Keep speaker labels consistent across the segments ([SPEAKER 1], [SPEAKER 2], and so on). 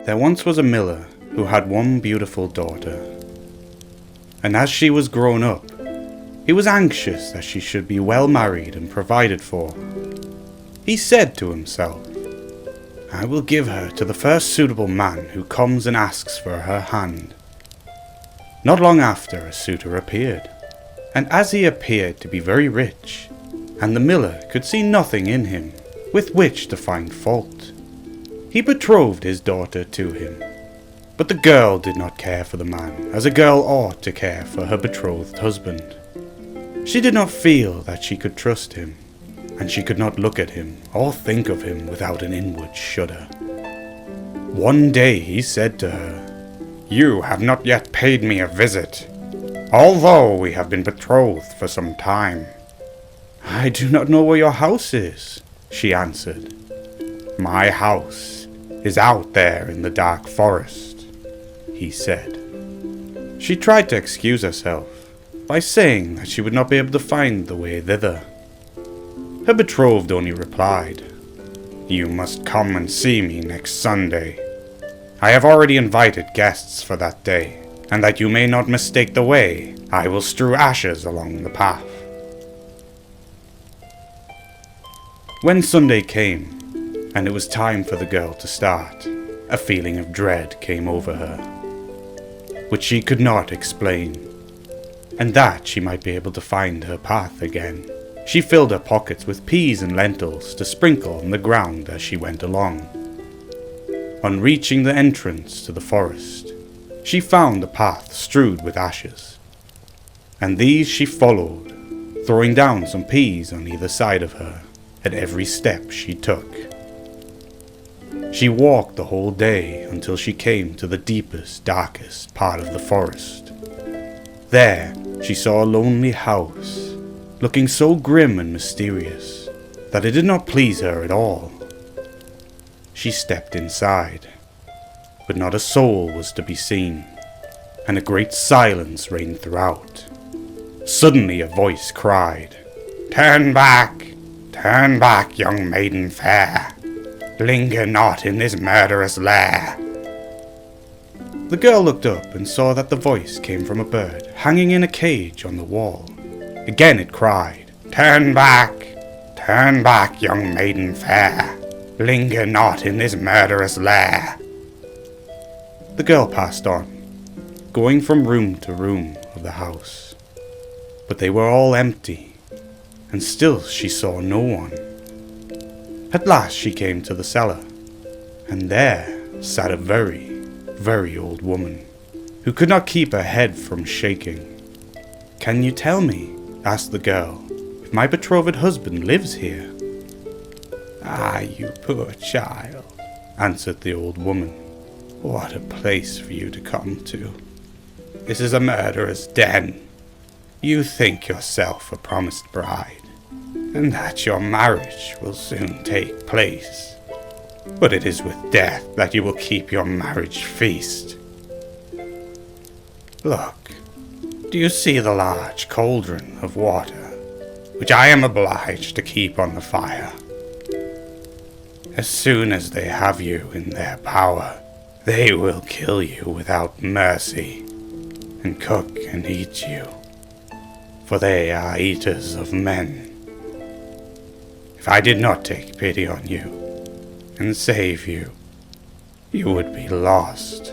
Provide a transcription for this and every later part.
[SPEAKER 1] There once was a miller who had one beautiful daughter, and as she was grown up, he was anxious that she should be well married and provided for. He said to himself, "I will give her to the first suitable man who comes and asks for her hand." Not long after, a suitor appeared, and as he appeared to be very rich, and the miller could see nothing in him with which to find fault, he betrothed his daughter to him. But the girl did not care for the man as a girl ought to care for her betrothed husband. She did not feel that she could trust him, and she could not look at him or think of him without an inward shudder. One day he said to her, "You have not yet paid me a visit, although we have been betrothed for some time." "I do not know where your house is," she answered. "My house is out there in the dark forest," he said. She tried to excuse herself by saying that she would not be able to find the way thither. Her betrothed only replied, "You must come and see me next Sunday. I have already invited guests for that day, and that you may not mistake the way, I will strew ashes along the path." When Sunday came, and it was time for the girl to start, a feeling of dread came over her, which she could not explain, and that she might be able to find her path again. She filled her pockets with peas and lentils to sprinkle on the ground as she went along. On reaching the entrance to the forest, she found the path strewed with ashes, and these she followed, throwing down some peas on either side of her at every step she took. She walked the whole day until she came to the deepest, darkest part of the forest. There she saw a lonely house, looking so grim and mysterious that it did not please her at all. She stepped inside, but not a soul was to be seen, and a great silence reigned throughout. Suddenly a voice cried, "Turn back, young maiden fair. Linger not in this murderous lair." The girl looked up and saw that the voice came from a bird hanging in a cage on the wall. Again it cried, turn back, young maiden fair. Linger not in this murderous lair." The girl passed on, going from room to room of the house, but they were all empty, and still she saw no one. At last she came to the cellar, and there sat a very, very old woman, who could not keep her head from shaking. "Can you tell me," asked the girl, "if my betrothed husband lives here?"
[SPEAKER 2] "Ah, you poor child," answered the old woman. "What a place for you to come to. This is a murderer's den. You think yourself a promised bride, and that your marriage will soon take place. But it is with death that you will keep your marriage feast. Look, do you see the large cauldron of water, which I am obliged to keep on the fire? As soon as they have you in their power, they will kill you without mercy, and cook and eat you, for they are eaters of men. If I did not take pity on you and save you, you would be lost."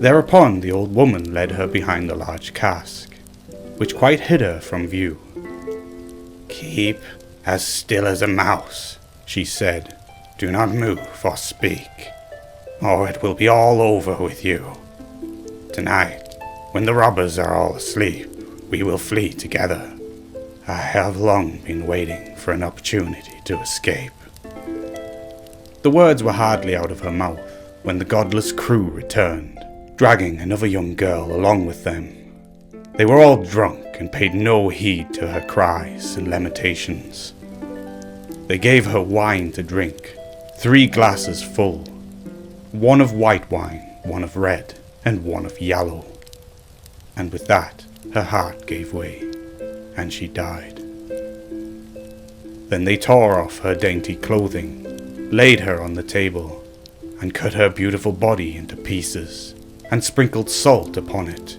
[SPEAKER 1] Thereupon the old woman led her behind a large cask, which quite hid her from view.
[SPEAKER 2] "Keep as still as a mouse," she said. "Do not move or speak, or it will be all over with you. Tonight, when the robbers are all asleep, we will flee together. I have long been waiting for an opportunity to escape."
[SPEAKER 1] The words were hardly out of her mouth when the godless crew returned, dragging another young girl along with them. They were all drunk and paid no heed to her cries and lamentations. They gave her wine to drink, 3 glasses full, one of white wine, one of red, and one of yellow. And with that, her heart gave way, and she died. Then they tore off her dainty clothing, laid her on the table, and cut her beautiful body into pieces, and sprinkled salt upon it.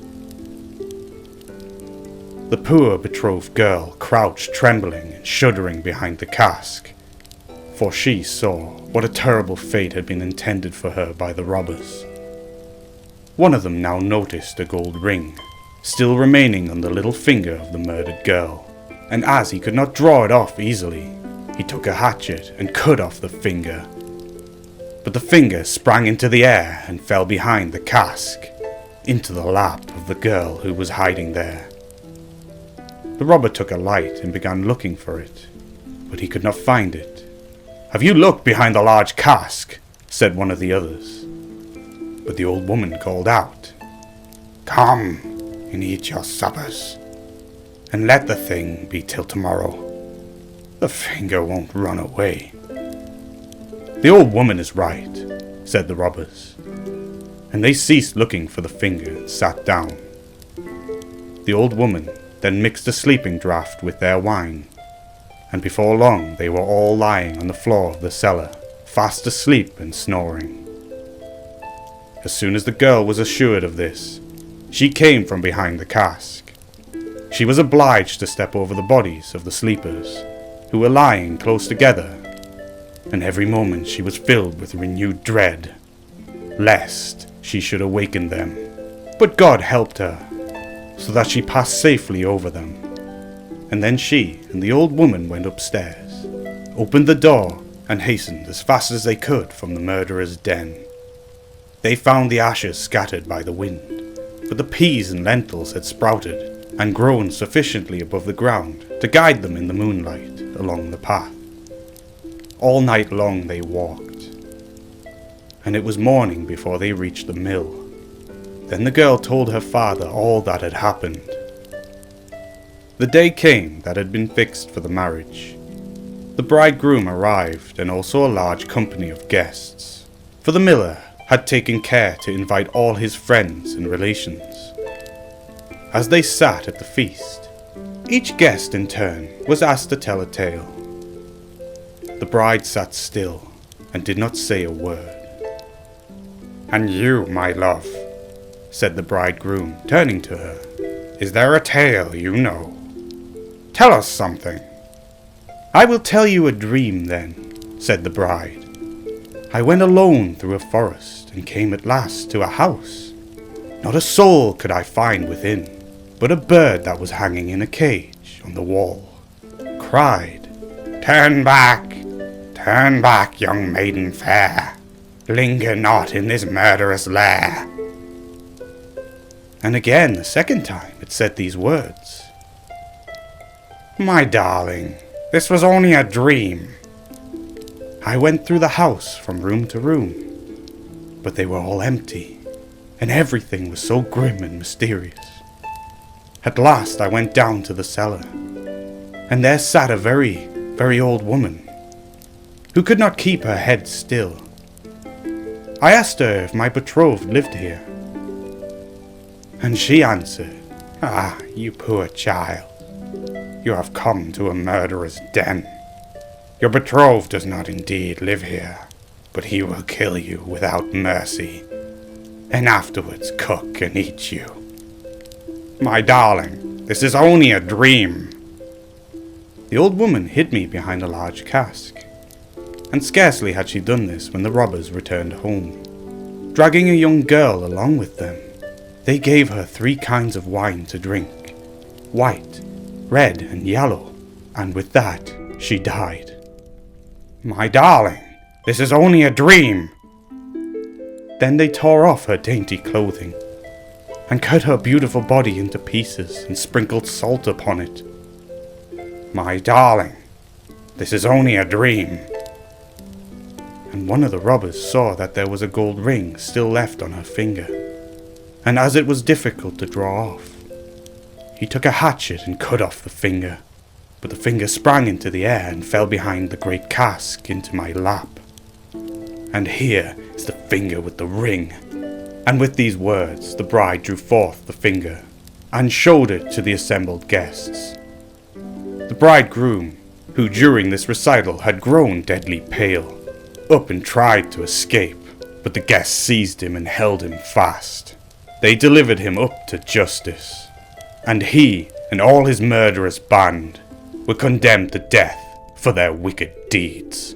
[SPEAKER 1] The poor betrothed girl crouched trembling and shuddering behind the cask, for she saw what a terrible fate had been intended for her by the robbers. One of them now noticed a gold ring, still remaining on the little finger of the murdered girl, and as he could not draw it off easily, he took a hatchet and cut off the finger. But the finger sprang into the air and fell behind the cask, into the lap of the girl who was hiding there. The robber took a light and began looking for it, but he could not find it. "Have you looked behind the large cask?" said one of the others. But the old woman called out, "Come and eat your suppers, and let the thing be till tomorrow. The finger won't run away." "The old woman is right," said the robbers, and they ceased looking for the finger and sat down. The old woman then mixed a sleeping draught with their wine, and before long they were all lying on the floor of the cellar, fast asleep and snoring. As soon as the girl was assured of this, she came from behind the cask. She was obliged to step over the bodies of the sleepers, who were lying close together, and every moment she was filled with renewed dread, lest she should awaken them. But God helped her, so that she passed safely over them. And then she and the old woman went upstairs, opened the door, and hastened as fast as they could from the murderer's den. They found the ashes scattered by the wind, but the peas and lentils had sprouted and grown sufficiently above the ground to guide them in the moonlight along the path. All night long they walked, and it was morning before they reached the mill. Then the girl told her father all that had happened. The day came that had been fixed for the marriage. The bridegroom arrived, and also a large company of guests, for the miller had taken care to invite all his friends and relations. As they sat at the feast, each guest in turn was asked to tell a tale. The bride sat still and did not say a word. "And you, my love," said the bridegroom, turning to her, "is there a tale you know? Tell us something." "I will tell you a dream then," said the bride. "I went alone through a forest and came at last to a house. Not a soul could I find within, but a bird that was hanging in a cage on the wall cried, 'Turn back, young maiden fair, linger not in this murderous lair.' And again, the second time, it said these words, 'My darling, this was only a dream.' I went through the house from room to room, but they were all empty, and everything was so grim and mysterious. At last I went down to the cellar, and there sat a very, very old woman, who could not keep her head still. I asked her if my betrothed lived here, and she answered, 'Ah, you poor child, you have come to a murderer's den. Your betrothed does not indeed live here, but he will kill you without mercy, and afterwards cook and eat you. My darling, this is only a dream.' The old woman hid me behind a large cask, and scarcely had she done this when the robbers returned home, dragging a young girl along with them. They gave her 3 kinds of wine to drink, white, red, and yellow, and with that she died. My darling, this is only a dream." Then they tore off her dainty clothing, and cut her beautiful body into pieces and sprinkled salt upon it. My darling, this is only a dream. And one of the robbers saw that there was a gold ring still left on her finger, and as it was difficult to draw off, he took a hatchet and cut off the finger. But the finger sprang into the air and fell behind the great cask into my lap. And here is the finger with the ring. And with these words, the bride drew forth the finger and showed it to the assembled guests. The bridegroom, who during this recital had grown deadly pale, up and tried to escape, but the guests seized him and held him fast. They delivered him up to justice, and he and all his murderous band were condemned to death for their wicked deeds.